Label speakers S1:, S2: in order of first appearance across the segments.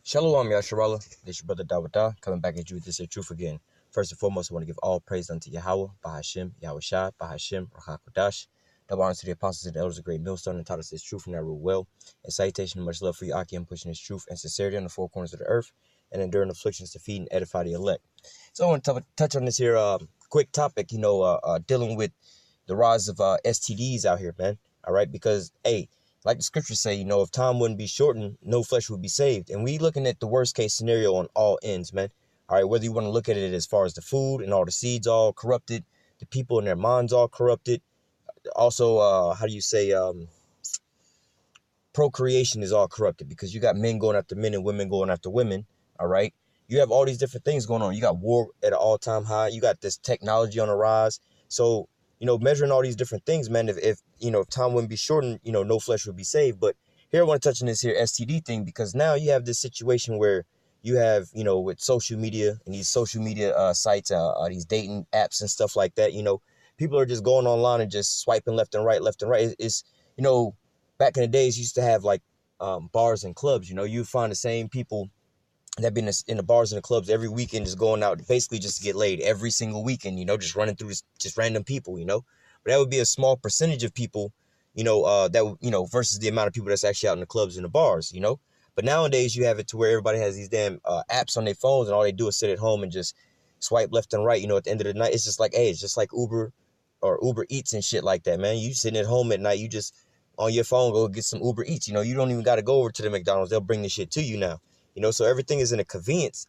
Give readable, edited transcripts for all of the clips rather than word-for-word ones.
S1: Shalom, Yasharallah. This your brother Dawada, coming back at you with this truth again. First and foremost, I want to give all praise unto Yahweh, Bahashim, Yahweh Shah, Bahashim, Rachak Kodash. Double honor to the apostles and the elders of Great Millstone and taught us this truth and that rule well. And salutation and much love for you, Aki, and pushing this truth and sincerity on the four corners of the earth and enduring afflictions to feed and edify the elect. So I want to touch on this here quick topic, dealing with the rise of STDs out here, man. All right, because, hey, like the scriptures say, if time wouldn't be shortened, no flesh would be saved. And we looking at the worst case scenario on all ends, man. All right, whether you want to look at it as far as the food and all the seeds all corrupted, the people in their minds all corrupted. Also, procreation is all corrupted because you got men going after men and women going after women. All right, you have all these different things going on. You got war at an all-time high. You got this technology on the rise. So, measuring all these different things, man, if time wouldn't be shortened, no flesh would be saved. But here I want to touch on this here STD thing, because now you have this situation where you have, with social media and these social media sites, these dating apps and stuff like that, people are just going online and just swiping left and right. It's back in the days, you used to have like bars and clubs, you find the same people that been in the bars and the clubs every weekend, just going out basically just to get laid every single weekend, just running through just random people, but that would be a small percentage of people, versus the amount of people that's actually out in the clubs and the bars, but nowadays you have it to where everybody has these damn apps on their phones and all they do is sit at home and just swipe left and right. At the end of the night, it's just like, hey, it's just like Uber or Uber Eats and shit like that, man. You sitting at home at night, you just on your phone, go get some Uber Eats, you don't even got to go over to the McDonald's. They'll bring the shit to you now. So everything is in a convenience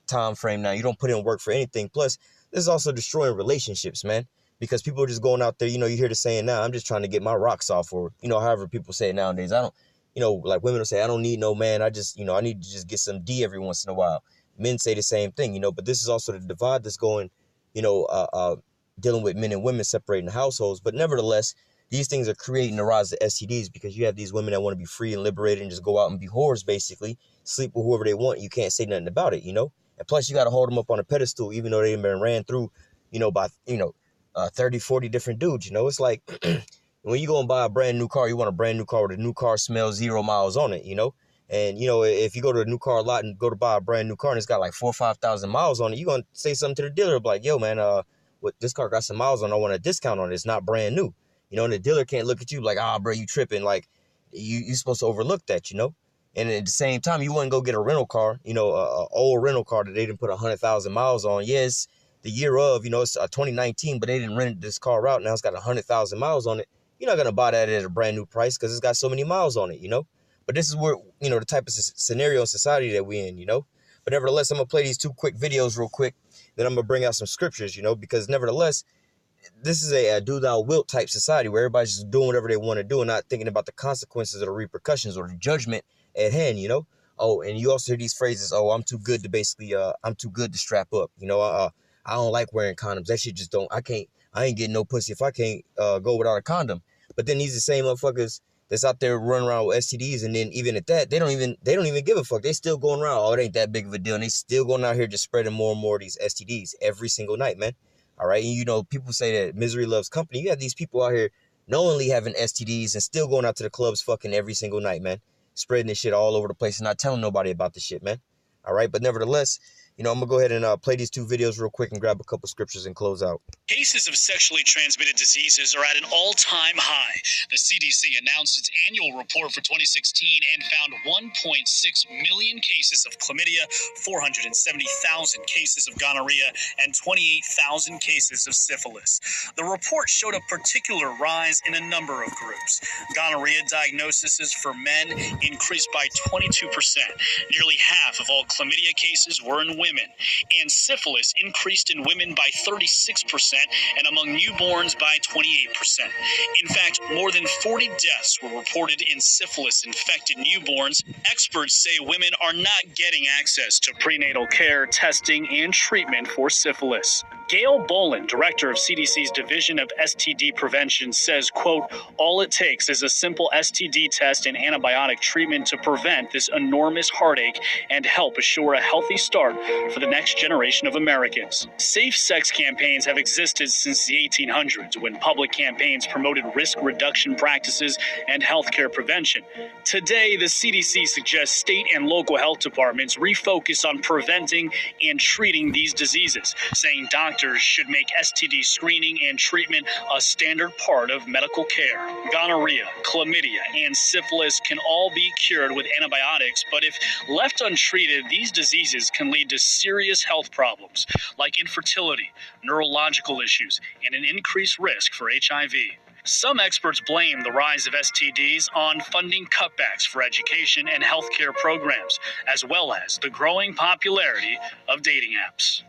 S1: time frame now. You don't put in work for anything. Plus, this is also destroying relationships, man, because people are just going out there. You hear the saying now, I'm just trying to get my rocks off, or, however people say it nowadays. I don't, like women will say, I don't need no man. I just, I need to just get some D every once in a while. Men say the same thing, but this is also the divide that's going, dealing with men and women separating the households. But nevertheless, these things are creating the rise of STDs because you have these women that want to be free and liberated and just go out and be whores, basically, sleep with whoever they want. You can't say nothing about it, And plus, you got to hold them up on a pedestal, even though they've been ran through, by 30, 40 different dudes. It's like when you go and buy a brand new car, you want a brand new car with a new car smell, 0 miles on it, And, if you go to a new car lot and go to buy a brand new car and it's got like 4,000 or 5,000 miles on it, you're going to say something to the dealer like, yo, man, this car got some miles on it. I want a discount on it. It's not brand new. And the dealer can't look at you like, bro, you tripping. Like, you're supposed to overlook that, And at the same time, you wouldn't go get a rental car, a old rental car that they didn't put 100,000 miles on. Yes, the year of, it's 2019, but they didn't rent this car out. Now it's got 100,000 miles on it. You're not going to buy that at a brand new price because it's got so many miles on it, But this is where, the type of scenario in society that we're in, But nevertheless, I'm going to play these two quick videos real quick. Then I'm going to bring out some scriptures, because nevertheless, this is a do thou wilt type society where everybody's just doing whatever they want to do and not thinking about the consequences or the repercussions or the judgment at hand, Oh, and you also hear these phrases, oh, I'm too good to basically, I'm too good to strap up. I don't like wearing condoms. That shit just I ain't getting no pussy if I can't go without a condom. But then these the same motherfuckers that's out there running around with STDs. And then even at that, they don't even give a fuck. They still going around. Oh, it ain't that big of a deal. And they still going out here just spreading more and more of these STDs every single night, man. All right. And, people say that misery loves company. You have these people out here knowingly having STDs and still going out to the clubs fucking every single night, man. Spreading this shit all over the place and not telling nobody about this shit, man. All right. But nevertheless, I'm going to go ahead and play these two videos real quick and grab a couple scriptures and close out.
S2: Cases of sexually transmitted diseases are at an all-time high. The CDC announced its annual report for 2016 and found 1.6 million cases of chlamydia, 470,000 cases of gonorrhea, and 28,000 cases of syphilis. The report showed a particular rise in a number of groups. Gonorrhea diagnoses for men increased by 22%. Nearly half of all chlamydia cases were in women, and syphilis increased in women by 36% and among newborns by 28%. In fact, more than 40 deaths were reported in syphilis-infected newborns. Experts say women are not getting access to prenatal care, testing, and treatment for syphilis. Gail Bolin, director of CDC's Division of STD Prevention, says, quote, all it takes is a simple STD test and antibiotic treatment to prevent this enormous heartache and help assure a healthy start for the next generation of Americans. Safe sex campaigns have existed since the 1800s, when public campaigns promoted risk reduction practices and healthcare prevention. Today, the CDC suggests state and local health departments refocus on preventing and treating these diseases, saying doctors should make STD screening and treatment a standard part of medical care. Gonorrhea, chlamydia, and syphilis can all be cured with antibiotics, but if left untreated, these diseases can lead to serious health problems like infertility, neurological issues, and an increased risk for HIV. Some experts blame the rise of STDs on funding cutbacks for education and healthcare programs, as well as the growing popularity of dating apps.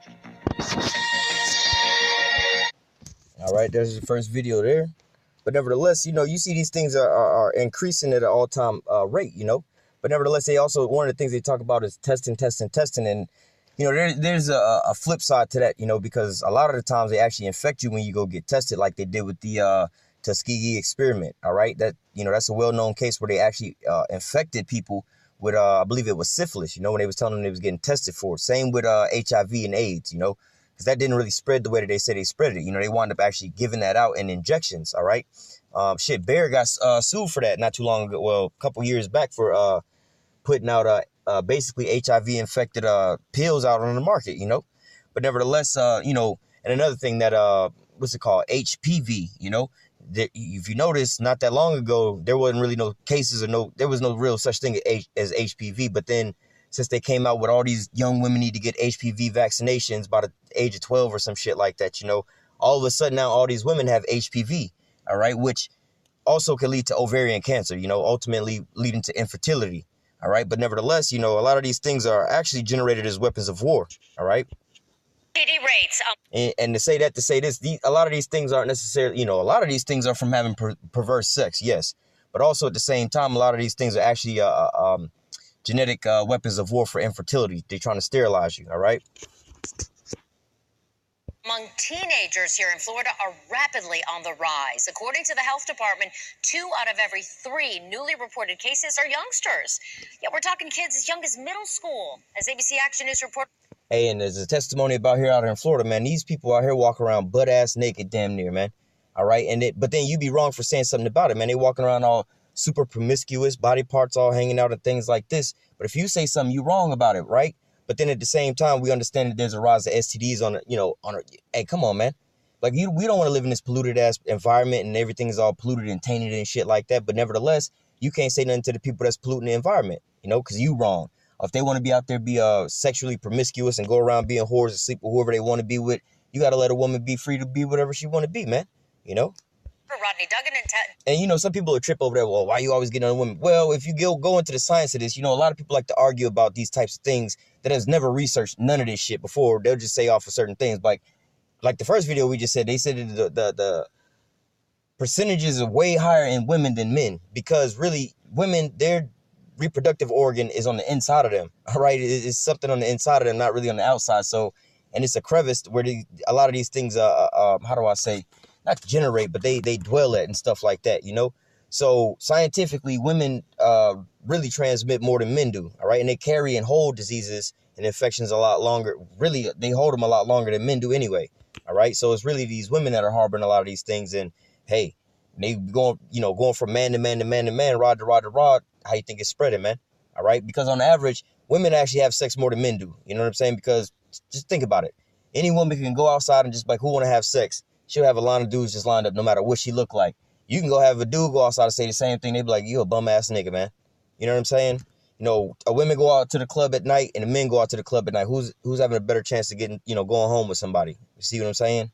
S1: All right, there's the first video there. But nevertheless, you see these things are increasing at an all-time rate, But nevertheless, they also, one of the things they talk about is testing. And, there's a flip side to that, because a lot of the times they actually infect you when you go get tested, like they did with the Tuskegee experiment. All right, that's a well-known case where they actually infected people with, I believe it was syphilis, when they was telling them they was getting tested for it. Same with HIV and AIDS, because that didn't really spread the way that they said they spread it. They wound up actually giving that out in injections. All right. Bayer got sued for that not too long ago. Well, a couple years back for putting out basically HIV infected pills out on the market, But nevertheless, and another thing that what's it called? HPV, that if you notice, not that long ago, there wasn't really no cases or there was no real such thing as HPV. But then since they came out with all these young women need to get HPV vaccinations by the age of 12 or some shit like that, all of a sudden now all these women have HPV, all right, which also can lead to ovarian cancer, ultimately leading to infertility, all right. But nevertheless, a lot of these things are actually generated as weapons of war, all right.
S3: Rates.
S1: And to say this, a lot of these things aren't necessarily, a lot of these things are from having perverse sex, yes. But also at the same time, a lot of these things are actually genetic weapons of war for infertility. They're trying to sterilize you, all right?
S3: Among teenagers here in Florida are rapidly on the rise. According to the health department, 2 out of every 3 newly reported cases are youngsters. Yeah, we're talking kids as young as middle school, as ABC Action News reported.
S1: Hey, and there's a testimony about here out here in Florida, man. These people out here walk around butt-ass naked damn near, man. All right? But then you be wrong for saying something about it, man. They walking around all super promiscuous, body parts all hanging out and things like this. But if you say something, you wrong about it, right? But then at the same time, we understand that there's a rise of STDs hey, come on, man. Like, we don't want to live in this polluted-ass environment and everything's all polluted and tainted and shit like that. But nevertheless, you can't say nothing to the people that's polluting the environment, because you wrong. If they want to be out there, be sexually promiscuous and go around being whores and sleep with whoever they want to be with, you got to let a woman be free to be whatever she want to be, man,
S3: Rodney Duggan and
S1: And, some people will trip over there. Well, why you always getting on women? Well, if you go into the science of this, a lot of people like to argue about these types of things that has never researched none of this shit before. They'll just say off of certain things. Like the first video we just said, they said that the percentages are way higher in women than men, because really women, their reproductive organ is on the inside of them. All right. It's something on the inside of them, not really on the outside. So, and it's a crevice where a lot of these things, how do I say, not generate, but they dwell at and stuff like that, So scientifically, women really transmit more than men do, all right? And they carry and hold diseases and infections a lot longer. Really, they hold them a lot longer than men do anyway, all right? So it's really these women that are harboring a lot of these things. And, hey, they going from man to man to man to man, rod to rod to rod. How you think it's spreading, man? All right? Because on average, women actually have sex more than men do. You know what I'm saying? Because just think about it. Any woman can go outside and just who want to have sex? She'll have a line of dudes just lined up no matter what she look like. You can go have a dude go outside and say the same thing. They be like, you a bum-ass nigga, man. You know what I'm saying? A women go out to the club at night and the men go out to the club at night. Who's having a better chance of getting, going home with somebody? You see what I'm saying?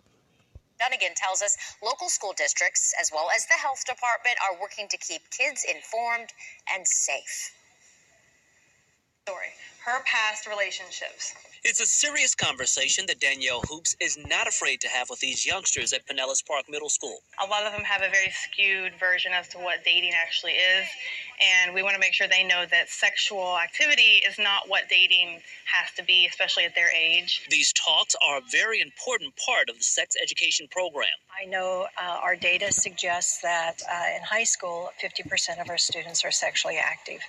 S3: Dunnigan tells us local school districts, as well as the health department, are working to keep kids informed and safe.
S4: Her past relationships.
S5: It's a serious conversation that Danielle Hoops is not afraid to have with these youngsters at Pinellas Park Middle School.
S4: A lot of them have a very skewed version as to what dating actually is, and we want to make sure they know that sexual activity is not what dating has to be, especially at their age.
S5: These talks are a very important part of the sex education program.
S6: I know our data suggests that in high school, 50% of our students are sexually active.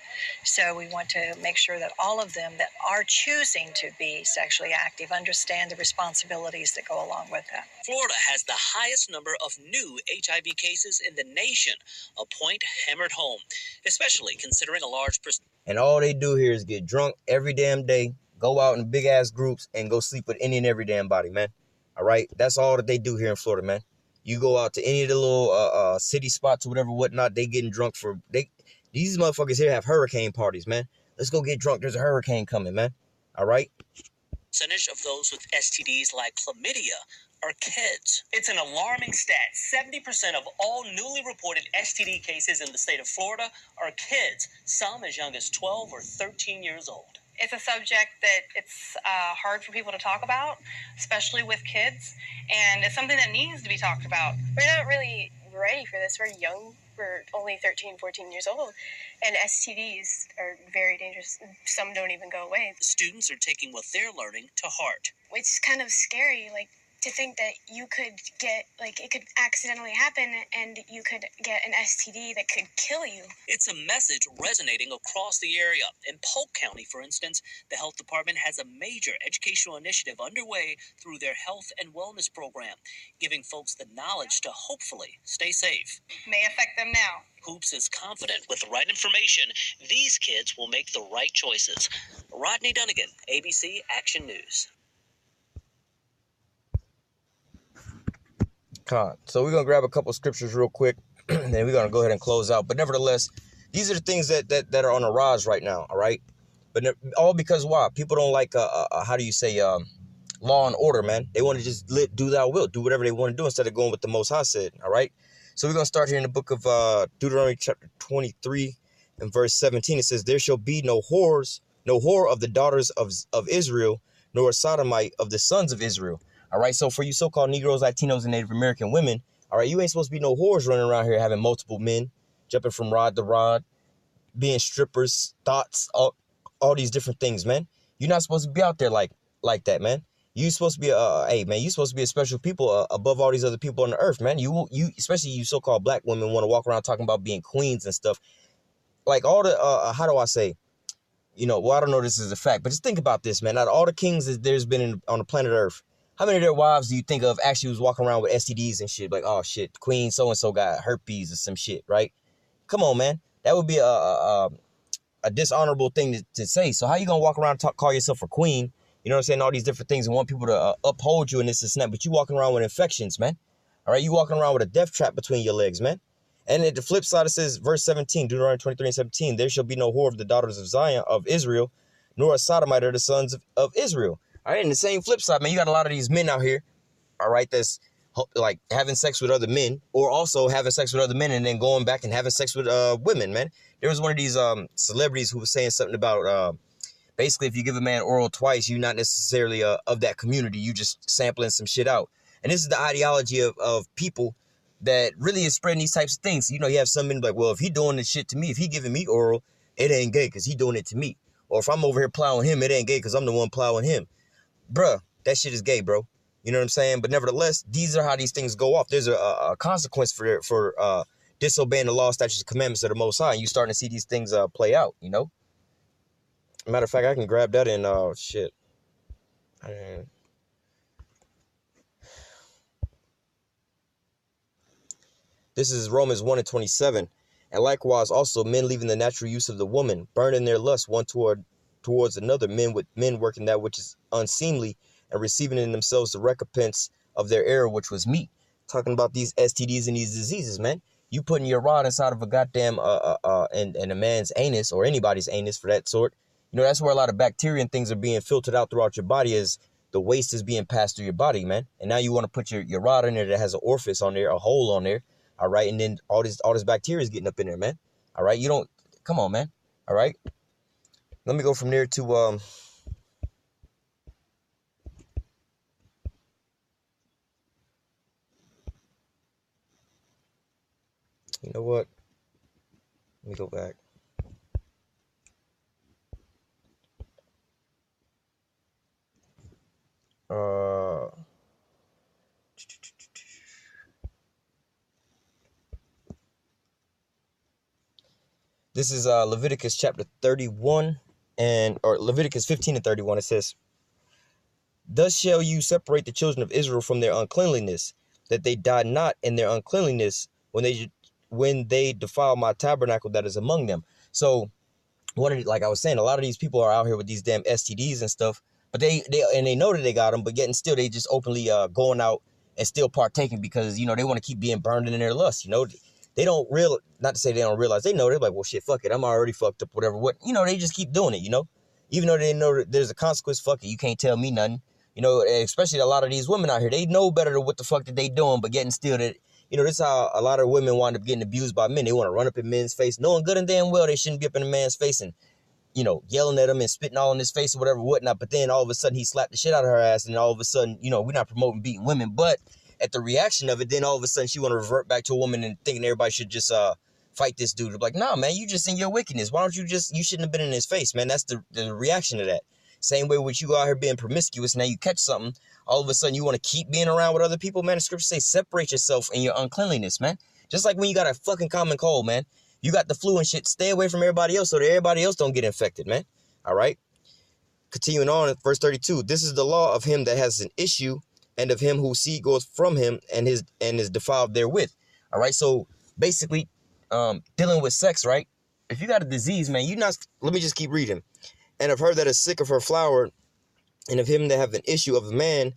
S6: So we want to make sure that all of them them that are choosing to be sexually active understand the responsibilities that go along with that.
S5: Florida has the highest number of new HIV cases in the nation, a point hammered home, especially considering a large percentage.
S1: And all they do here is get drunk every damn day, go out in big ass groups, and go sleep with any and every damn body, man. All right? That's all that they do here in Florida, man. You go out to any of the little city spots or whatever, whatnot, they getting drunk for... These motherfuckers here have hurricane parties, man. Let's go get drunk. There's a hurricane coming, man. All right?
S5: Percentage of those with STDs like chlamydia are kids. It's an alarming stat. 70% of all newly reported STD cases in the state of Florida are kids, some as young as 12 or 13 years old.
S4: It's a subject that it's hard for people to talk about, especially with kids, and it's something that needs to be talked about.
S7: We're not really ready for this. We're young. We're only 13, 14 years old, and STDs are very dangerous. Some don't even go away.
S5: Students are taking what they're learning to heart.
S7: It's kind of scary, to think that you could get, it could accidentally happen and you could get an STD that could kill you.
S5: It's a message resonating across the area. In Polk County, for instance, the health department has a major educational initiative underway through their health and wellness program, giving folks the knowledge to hopefully stay safe.
S4: May affect them now.
S5: Hoops is confident with the right information, these kids will make the right choices. Rodney Dunnigan, ABC Action News.
S1: So we're going to grab a couple scriptures real quick, and we're going to go ahead and close out. But nevertheless, these are the things that are on the rise right now, all right? But all because why? People don't like, how do you say, law and order, man. They want to just do thou will, do whatever they want to do instead of going with the Most High said, all right? So we're going to start here in the book of Deuteronomy chapter 23 and verse 17. It says, there shall be no whore of the daughters of Israel, nor a sodomite of the sons of Israel. All right, so for you so-called Negroes, Latinos, and Native American women, all right, you ain't supposed to be no whores running around here having multiple men, jumping from rod to rod, being strippers, thoughts, all these different things, man. You're not supposed to be out there like that, man. You supposed to be hey, man, you supposed to be a special people above all these other people on the earth, man. You especially you so-called black women want to walk around talking about being queens and stuff. Like all the how do I say? I don't know if this is a fact, but just think about this, man. Out of all the kings that there's been on the planet Earth, how many of their wives do you think of actually was walking around with STDs and shit? Like, oh, shit, Queen so-and-so got herpes or some shit, right? Come on, man. That would be a dishonorable thing to say. So how you going to walk around and call yourself a queen? You know what I'm saying? All these different things and want people to uphold you and this and that. But you walking around with infections, man. All right? You walking around with a death trap between your legs, man. And at the flip side, it says, verse 17, Deuteronomy 23 and 17, there shall be no whore of the daughters of Zion, of Israel, nor a sodomite of the sons of Israel. All right, and the same flip side, man, you got a lot of these men out here, all right, that's like having sex with other men or also having sex with other men and then going back and having sex with women, man. There was one of these celebrities who was saying something about basically if you give a man oral twice, you're not necessarily of that community. You just sampling some shit out. And this is the ideology of people that really is spreading these types of things. You have some men like, well, if he doing this shit to me, if he giving me oral, it ain't gay because he doing it to me. Or if I'm over here plowing him, it ain't gay because I'm the one plowing him. Bruh, that shit is gay, bro. You know what I'm saying? But nevertheless, these are how these things go off. There's a consequence for disobeying the law, statutes, and commandments of the Most High. And you starting to see these things play out, Matter of fact, I can grab that in, shit. This is Romans 1 and 27. And likewise also men leaving the natural use of the woman, burning their lust one towards another, men working that which is unseemly, and receiving in themselves the recompense of their error, which was meat. Talking about these STDs and these diseases, man. You putting your rod inside of a goddamn and a man's anus, or anybody's anus for that sort. That's where a lot of bacteria and things are being filtered out throughout your body, as the waste is being passed through your body, man. And now you want to put your rod in there that has an orifice on there, a hole on there, all right? And then all this bacteria is getting up in there, man. All right, come on, man. All right. Let me go from there to you know what? Let me go back. This is Leviticus chapter 31 or Leviticus 15:31, it says, "Thus shall you separate the children of Israel from their uncleanliness, that they die not in their uncleanliness when they defile my tabernacle that is among them." So, like I was saying, a lot of these people are out here with these damn STDs and stuff, but they know that they got them, but yet and still they just openly going out and still partaking because, you know, they want to keep being burned in their lust. You know, they don't not to say they don't realize, they know, they're like, well, shit, fuck it, I'm already fucked up, whatever. What, you know, they just keep doing it, you know, even though they know that there's a consequence. Fuck it, you can't tell me nothing, you know. Especially a lot of these women out here, they know better than what the fuck that they doing, but getting still that, you know, this is how a lot of women wind up getting abused by men. They want to run up in men's face, knowing good and damn well they shouldn't be up in a man's face and, you know, yelling at him and spitting all in his face or whatever, whatnot. But then all of a sudden he slapped the shit out of her ass, and all of a sudden, you know, we're not promoting beating women, but at the reaction of it, then all of a sudden she want to revert back to a woman and thinking everybody should just fight this dude. Like, nah, man, you just in your wickedness. Why don't you shouldn't have been in his face, man. That's the reaction to that. Same way with you go out here being promiscuous, now you catch something, all of a sudden you want to keep being around with other people, man. The scriptures say separate yourself in your uncleanliness, man. Just like when you got a fucking common cold, man. You got the flu and shit, stay away from everybody else so that everybody else don't get infected, man. All right? Continuing on at verse 32, "This is the law of him that has an issue, and of him whose seed goes from him and is defiled therewith." All right? So basically, dealing with sex, right? If you got a disease, man, let me just keep reading. "And of her that is sick of her flower, and of him that have an issue of a man,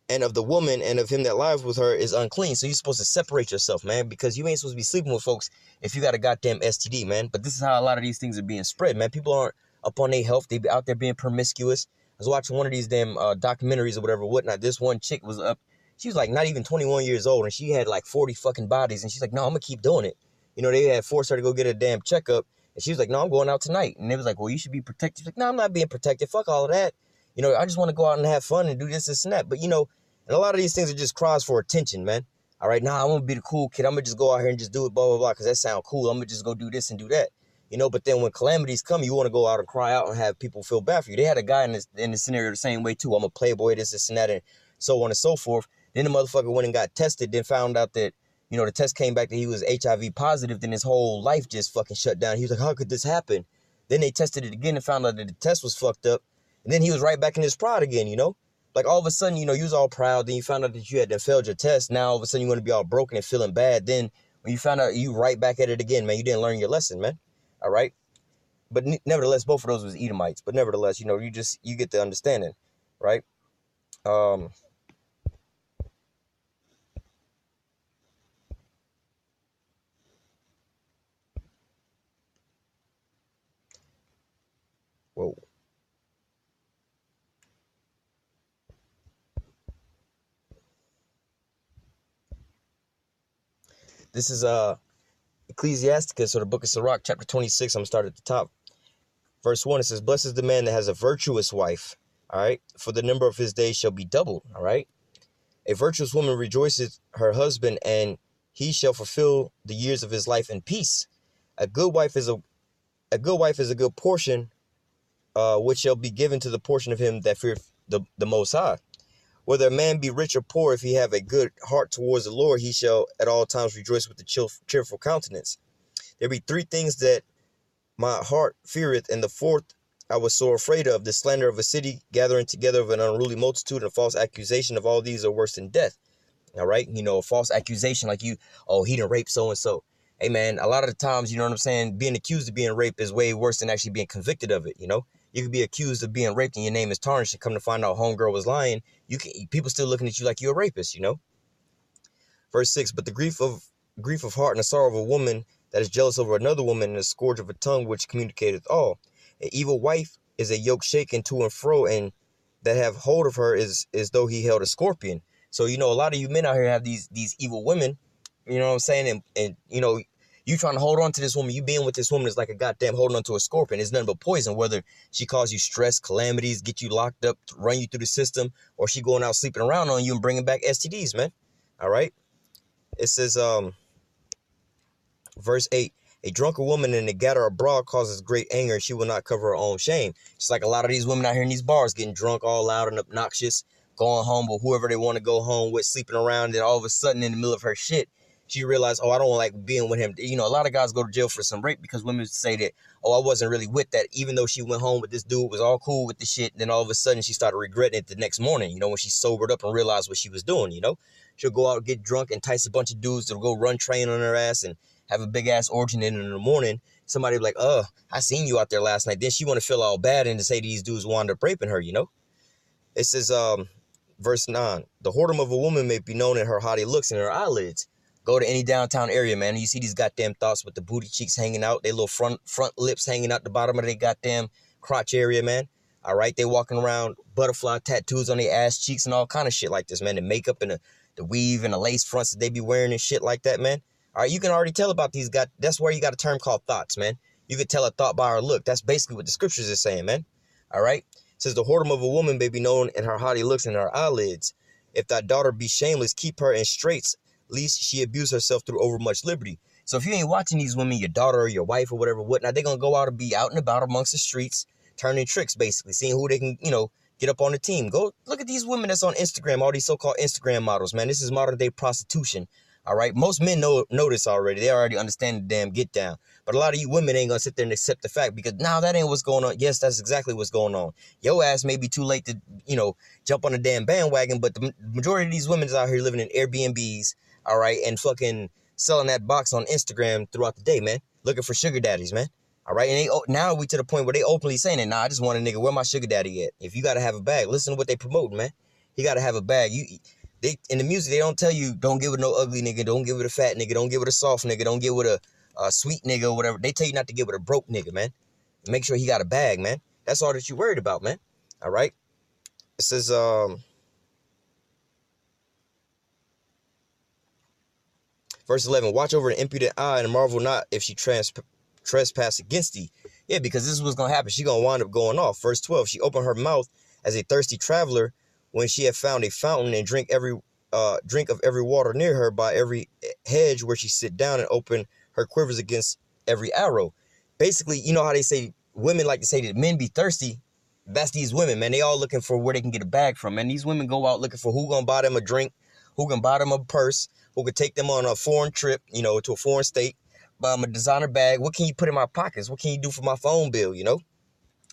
S1: and of the woman, and of him that lies with her is unclean." So you're supposed to separate yourself, man, because you ain't supposed to be sleeping with folks if you got a goddamn STD, man. But this is how a lot of these things are being spread, man. People aren't up on their health. They be out there being promiscuous. I was watching one of these damn documentaries or whatever, whatnot. This one chick was up. She was like not even 21 years old, and she had like 40 fucking bodies. And she's like, no, I'm going to keep doing it. You know, they had forced her to go get a damn checkup. And she was like, no, I'm going out tonight. And they was like, well, you should be protected. She's like, no, I'm not being protected. Fuck all of that. You know, I just want to go out and have fun and do this and that. But, you know, and a lot of these things are just cries for attention, man. All right, nah, I'm going to be the cool kid. I'm going to just go out here and just do it, blah, blah, blah, because that sounds cool. I'm going to just go do this and do that. You know, but then when calamities come, you want to go out and cry out and have people feel bad for you. They had a guy in this scenario the same way, too. I'm a playboy, this and that, and so on and so forth. Then the motherfucker went and got tested, then found out that, you know, the test came back that he was HIV positive. Then his whole life just fucking shut down. He was like, how could this happen? Then they tested it again and found out that the test was fucked up. And then he was right back in his pride again, you know? Like, all of a sudden, you know, you was all proud. Then you found out that you had failed your test. Now, all of a sudden, you want to be all broken and feeling bad. Then, when you found out you right back at it again, man, you didn't learn your lesson, man. All right? But nevertheless, both of those was Edomites. But nevertheless, you know, you get the understanding, right? Whoa. This is Ecclesiasticus, or the book of Sirach, chapter 26. I'm going to start at the top. Verse 1, it says, blessed is the man that has a virtuous wife, all right? For the number of his days shall be doubled, all right? A virtuous woman rejoices her husband, and he shall fulfill the years of his life in peace. A good wife is a good portion, which shall be given to the portion of him that feareth the Most High. Whether a man be rich or poor, if he have a good heart towards the Lord, he shall at all times rejoice with a cheerful countenance. There be three things that my heart feareth, and the fourth I was so afraid of, the slander of a city, gathering together of an unruly multitude, and a false accusation. Of all these are worse than death. All right, you know, a false accusation like he done raped so-and-so. Hey, man, a lot of the times, you know what I'm saying, being accused of being raped is way worse than actually being convicted of it, you know? You could be accused of being raped and your name is tarnished, and come to find out homegirl was lying. People still looking at you like you're a rapist, you know? Verse 6, but the grief of heart and the sorrow of a woman that is jealous over another woman, and the scourge of a tongue which communicateth all. An evil wife is a yoke shaken to and fro, and that have hold of her is though he held a scorpion. So, you know, a lot of you men out here have these evil women, you know what I'm saying? And you know, you trying to hold on to this woman, you being with this woman is like a goddamn holding on to a scorpion. It's nothing but poison, whether she cause you stress, calamities, get you locked up, run you through the system, or she going out sleeping around on you and bringing back STDs, man. All right? It says, verse 8, a drunken woman in the gutter abroad causes great anger, and she will not cover her own shame. It's like a lot of these women out here in these bars getting drunk, all loud and obnoxious, going home with whoever they want to go home with, sleeping around, and all of a sudden in the middle of her shit, She realized, oh, I don't like being with him. You know, a lot of guys go to jail for some rape because women say that, oh, I wasn't really with that. Even though she went home with this dude, was all cool with the shit. Then all of a sudden she started regretting it the next morning, you know, when she sobered up and realized what she was doing, you know. She'll go out, get drunk, entice a bunch of dudes to go run train on her ass and have a big-ass orgy. And in the morning, somebody will be like, I seen you out there last night. Then she want to feel all bad and to say these dudes wound up raping her, you know. It says, verse 9, the whoredom of a woman may be known in her haughty looks and her eyelids. Go to any downtown area, man, and you see these goddamn thoughts with the booty cheeks hanging out, they little front lips hanging out the bottom of their goddamn crotch area, man. All right, they walking around butterfly tattoos on their ass cheeks and all kind of shit like this, man. The makeup and the weave and the lace fronts that they be wearing and shit like that, man. All right, you can already tell about these guys. That's where you got a term called thoughts, man. You could tell a thought by her look. That's basically what the scriptures is saying, man. All right, it says the whoredom of a woman may be known in her haughty looks and her eyelids. If thy daughter be shameless, keep her in straits, least she abuse herself through overmuch liberty. So if you ain't watching these women, your daughter or your wife or whatever, whatnot, they're going to go out and be out and about amongst the streets, turning tricks, basically, seeing who they can, you know, get up on the team. Go look at these women that's on Instagram, all these so-called Instagram models, man. This is modern day prostitution. All right. Most men know this already. They already understand the damn get down. But a lot of you women ain't going to sit there and accept the fact because now that ain't what's going on. Yes, that's exactly what's going on. Your ass may be too late to, you know, jump on the damn bandwagon. But the majority of these women is out here living in Airbnbs. All right. And fucking selling that box on Instagram throughout the day, man. Looking for sugar daddies, man. All right. And now we to the point where they openly saying it. Nah, I just want a nigga. Where my sugar daddy at? If you got to have a bag, listen to what they promoting, man. He got to have a bag. They in the music, they don't tell you don't give it no ugly nigga, don't give it a fat nigga, don't give it a soft nigga, don't give it a sweet nigga or whatever. They tell you not to give it a broke nigga, man. Make sure he got a bag, man. That's all that you worried about, man. All right. It says, verse 11, watch over an impudent eye and marvel not if she trespass against thee. Yeah, because this is what's going to happen. She going to wind up going off. Verse 12, she opened her mouth as a thirsty traveler when she had found a fountain and drink of every water near her by every hedge where she sit down and open her quivers against every arrow. Basically, you know how they say women like to say that men be thirsty. That's these women, man. They all looking for where they can get a bag from, man. These women go out looking for who gonna buy them a drink, who can buy them a purse, who could take them on a foreign trip, you know, to a foreign state, buy them a designer bag. What can you put in my pockets? What can you do for my phone bill, you know?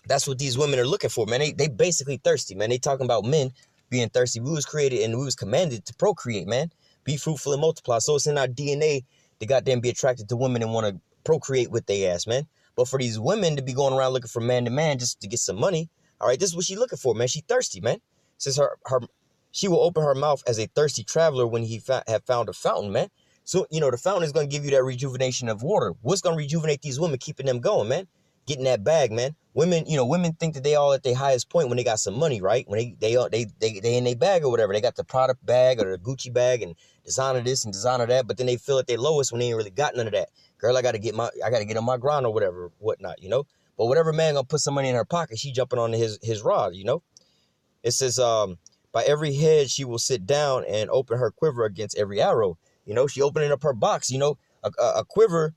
S1: That's what these women are looking for, man. They basically thirsty, man. They talking about men being thirsty. We was created and we was commanded to procreate, man. Be fruitful and multiply. So it's in our DNA to goddamn be attracted to women and want to procreate with their ass, man. But for these women to be going around looking for man to man just to get some money, all right, this is what she looking for, man. She thirsty, man. Says she will open her mouth as a thirsty traveler when he have found a fountain, man. So, you know, the fountain is going to give you that rejuvenation of water. What's going to rejuvenate these women, keeping them going, man? Getting that bag, man. Women, you know, women think that they all at their highest point when they got some money, right? When they in their bag or whatever. They got the product bag or the Gucci bag and designer this and designer that, but then they feel at their lowest when they ain't really got none of that. Girl, I gotta get on my grind or whatever, whatnot, you know. But whatever man gonna put some money in her pocket, she jumping on his rod, you know. It says, by every head she will sit down and open her quiver against every arrow. You know, she opening up her box, you know. A quiver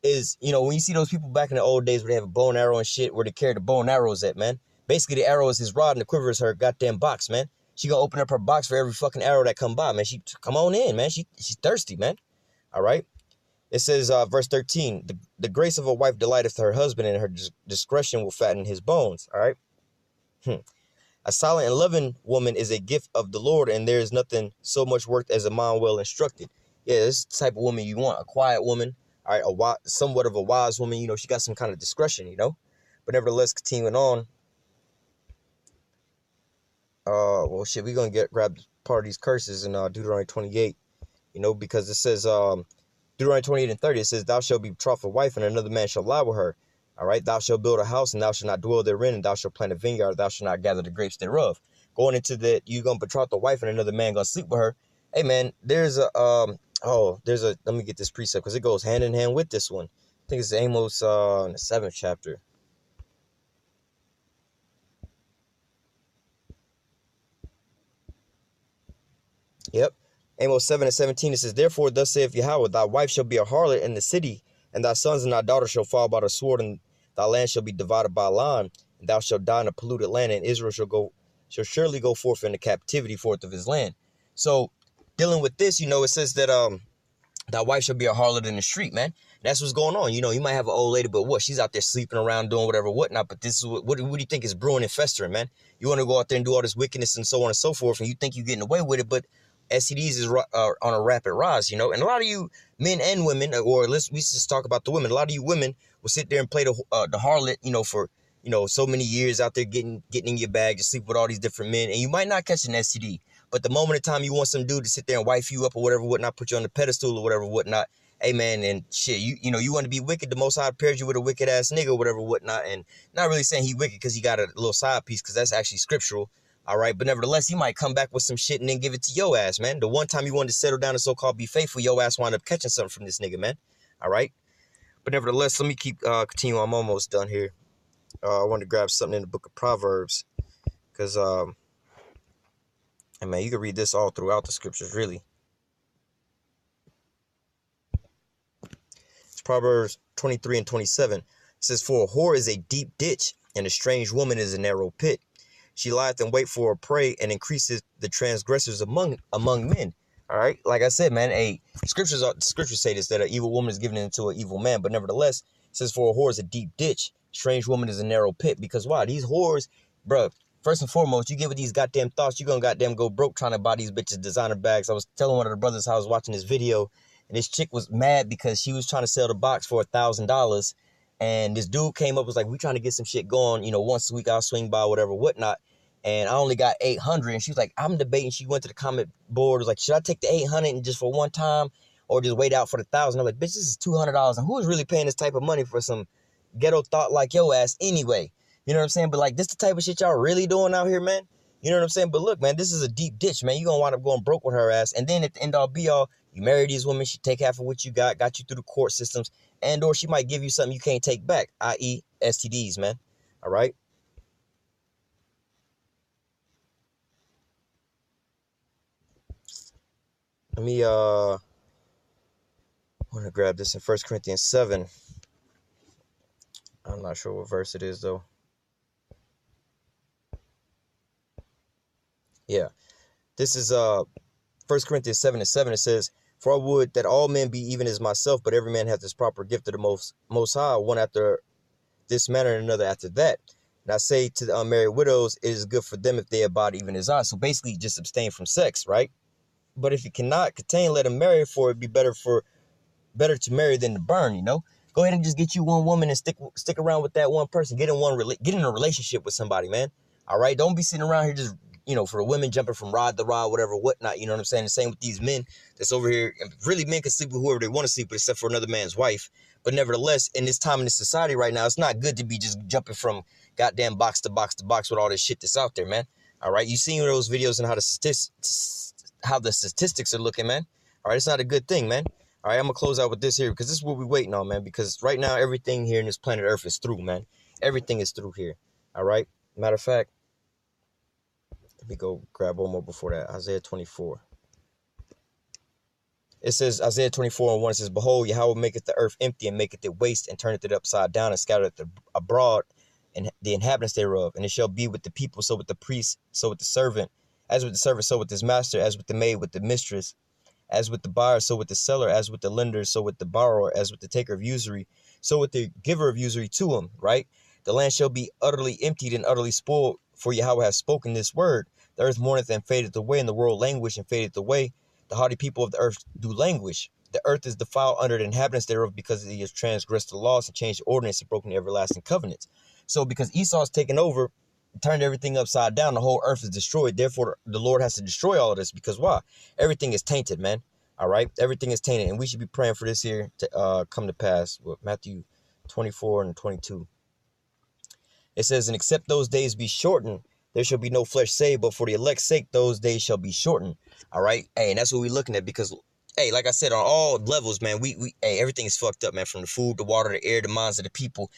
S1: is, you know, when you see those people back in the old days where they have a bow and arrow and shit, where they carry the bow and arrows at, man. Basically, the arrow is his rod and the quiver is her goddamn box, man. She gonna open up her box for every fucking arrow that come by, man. She come on in, man. She's thirsty, man. All right. It says, verse 13, the grace of a wife delighteth her husband, and her discretion will fatten his bones. All right. A silent and loving woman is a gift of the Lord, and there is nothing so much worth as a mind well instructed. Yeah, this is the type of woman you want, a quiet woman. All right, somewhat of a wise woman, you know, she got some kind of discretion, you know. But nevertheless, continuing on. Well, shit, we're going to grab part of these curses in Deuteronomy 28, you know, because it says, Deuteronomy 28 and 30, it says, thou shalt be betrothed a wife, and another man shall lie with her. All right, thou shalt build a house, and thou shalt not dwell therein, and thou shalt plant a vineyard, thou shalt not gather the grapes thereof. Going into that, you're going to betroth a wife, and another man going to sleep with her. Hey, man, there's a, let me get this precept, because it goes hand in hand with this one. I think it's Amos in the 7th chapter. Yep. Amos 7 and 17, it says, therefore, thus saith Yahweh, thy wife shall be a harlot in the city, and thy sons and thy daughters shall fall by the sword, and thy land shall be divided by line, and thou shalt die in a polluted land, and Israel shall surely go forth into captivity forth of his land. So, dealing with this, you know, it says that Thy wife shall be a harlot in the street, man. That's what's going on. You know, you might have an old lady, but what? She's out there sleeping around, doing whatever, whatnot. But this is what do you think is brewing and festering, man? You want to go out there and do all this wickedness and so on and so forth, and you think you're getting away with it, but STDs is on a rapid rise, you know. And a lot of you men and women, or we just talk about the women. A lot of you women will sit there and play the harlot, you know, for so many years out there getting in your bag to sleep with all these different men, and you might not catch an STD. But the moment in time you want some dude to sit there and wife you up or whatever, whatnot, put you on the pedestal or whatever, whatnot, hey man, and shit, you know, you want to be wicked, the Most High pairs you with a wicked ass nigga or whatever, whatnot, and not really saying he wicked because he got a little side piece, because that's actually scriptural, all right, but nevertheless, he might come back with some shit and then give it to your ass, man. The one time you wanted to settle down and so-called be faithful, your ass wound up catching something from this nigga, man, all right? But nevertheless, let me continue. I'm almost done here. I wanted to grab something in the book of Proverbs, because, and man, you can read this all throughout the scriptures, really. It's Proverbs 23 and 27. It says, for a whore is a deep ditch, and a strange woman is a narrow pit. She lieth in wait for a prey, and increases the transgressors among men. All right, like I said, man, scriptures say this, that an evil woman is given into an evil man. But nevertheless, it says, for a whore is a deep ditch, strange woman is a narrow pit. Because why? These whores, bro. First and foremost, you get with these goddamn thoughts, you're gonna goddamn go broke trying to buy these bitches designer bags. I was telling one of the brothers how I was watching this video, and this chick was mad because she was trying to sell the box for $1,000, and this dude came up, was like, we trying to get some shit going, you know, once a week I'll swing by, whatever, whatnot, and I only got 800, and she was like, I'm debating. She went to the comment board, was like, should I take the 800 and just for one time, or just wait out for the 1,000? I'm like, bitch, this is $200, and who is really paying this type of money for some ghetto thought like your ass anyway? You know what I'm saying? But like, this the type of shit y'all really doing out here, man. You know what I'm saying? But look, man, this is a deep ditch, man. You're going to wind up going broke with her ass. And then at the end all be all, you marry these women, she take half of what you got you through the court systems, and or she might give you something you can't take back, i.e. STDs, man. All right? Let me, I want to grab this in 1 Corinthians 7. I'm not sure what verse it is, though. Yeah, this is 1 Corinthians 7 and 7. It says, for I would that all men be even as myself, but every man hath his proper gift of the most high, one after this manner and another after that. And I say to the unmarried widows, it is good for them if they abide even as I. So basically just abstain from sex, right? But if you cannot contain, let them marry, for it be better to marry than to burn, you know? Go ahead and just get you one woman and stick around with that one person. Get in a relationship with somebody, man. All right? Don't be sitting around here just, you know, for the women jumping from rod to rod, whatever, whatnot. You know what I'm saying? The same with these men that's over here. Really, men can sleep with whoever they want to sleep with, except for another man's wife. But nevertheless, in this time in this society right now, it's not good to be just jumping from goddamn box to box to box with all this shit that's out there, man. All right? You seen those videos and how the statistics are looking, man. All right? It's not a good thing, man. All right, I'm going to close out with this here, because this is what we're waiting on, man, because right now everything here in this planet Earth is through, man. Everything is through here, all right? Matter of fact, let me go grab one more before that. Isaiah 24. It says, Isaiah 24 and 1, it says, behold, Yahweh maketh the earth empty and maketh it waste and turneth it upside down and scattereth it abroad and the inhabitants thereof. And it shall be with the people, so with the priest, so with the servant. As with the servant, so with his master. As with the maid, with the mistress. As with the buyer, so with the seller. As with the lender, so with the borrower. As with the taker of usury, so with the giver of usury to him, right? The land shall be utterly emptied and utterly spoiled, for Yahweh has spoken this word. The earth mourneth and fadeth away, and the world languish and fadeth away. The haughty people of the earth do languish. The earth is defiled under the inhabitants thereof, because he has transgressed the laws and changed the ordinance and broken the everlasting covenants. So because Esau's taken over, turned everything upside down, the whole earth is destroyed. Therefore, the Lord has to destroy all of this, because why? Everything is tainted, man. All right? Everything is tainted, and we should be praying for this here to come to pass. With Matthew 24 and 22. It says, and except those days be shortened, there shall be no flesh saved, but for the elect's sake, those days shall be shortened. All right? Hey, and that's what we're looking at, because, hey, like I said, on all levels, man, hey, everything is fucked up, man, from the food, the water, the air, the minds of the people,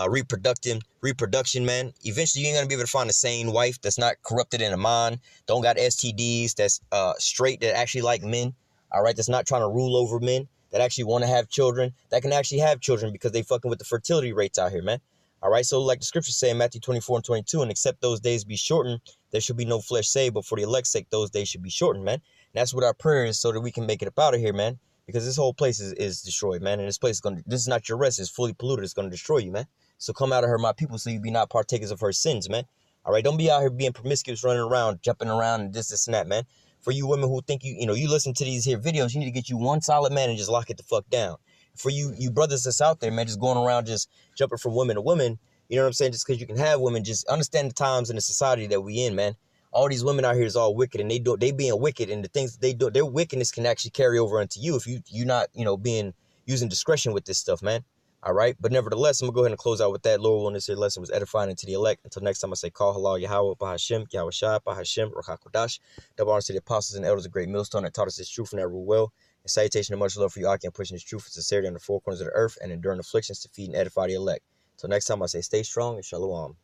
S1: reproduction, man. Eventually, you ain't gonna be able to find a sane wife that's not corrupted in the mind, don't got STDs, that's straight, that actually like men, all right, that's not trying to rule over men, that actually want to have children, that can actually have children because they fucking with the fertility rates out here, man. All right, so like the scriptures say in Matthew 24 and 22, and except those days be shortened, there should be no flesh saved, but for the elect's sake, those days should be shortened, man. And that's what our prayer is, so that we can make it up out of here, man. because this whole place is destroyed, man. And this place this is not your rest. It's fully polluted. It's going to destroy you, man. So come out of her, my people, so you be not partakers of her sins, man. All right, don't be out here being promiscuous, running around, jumping around, and this and that, man. For you women who think you listen to these here videos, you need to get you one solid man and just lock it the fuck down. For you brothers that's out there, man, just going around just jumping from woman to woman, you know what I'm saying? Just because you can have women, just understand the times and the society that we in, man. All these women out here is all wicked, and they being wicked, and the things that they do, their wickedness can actually carry over into you if you not using discretion with this stuff, man. All right, but nevertheless, I'm gonna go ahead and close out with that. Lord willing, this here lesson was edifying into the elect. Until next time, I say, call halal Yahweh, Bahashim, Yahweh Shai, Bahashim, Rachakodash. Double honor to the apostles and elders of Great Millstone that taught us this truth and that rule well. And salutation and much love for you, Aki, and pushing this truth and sincerity on the four corners of the earth and enduring afflictions to feed and edify the elect. Until next time, I say, stay strong and shalom.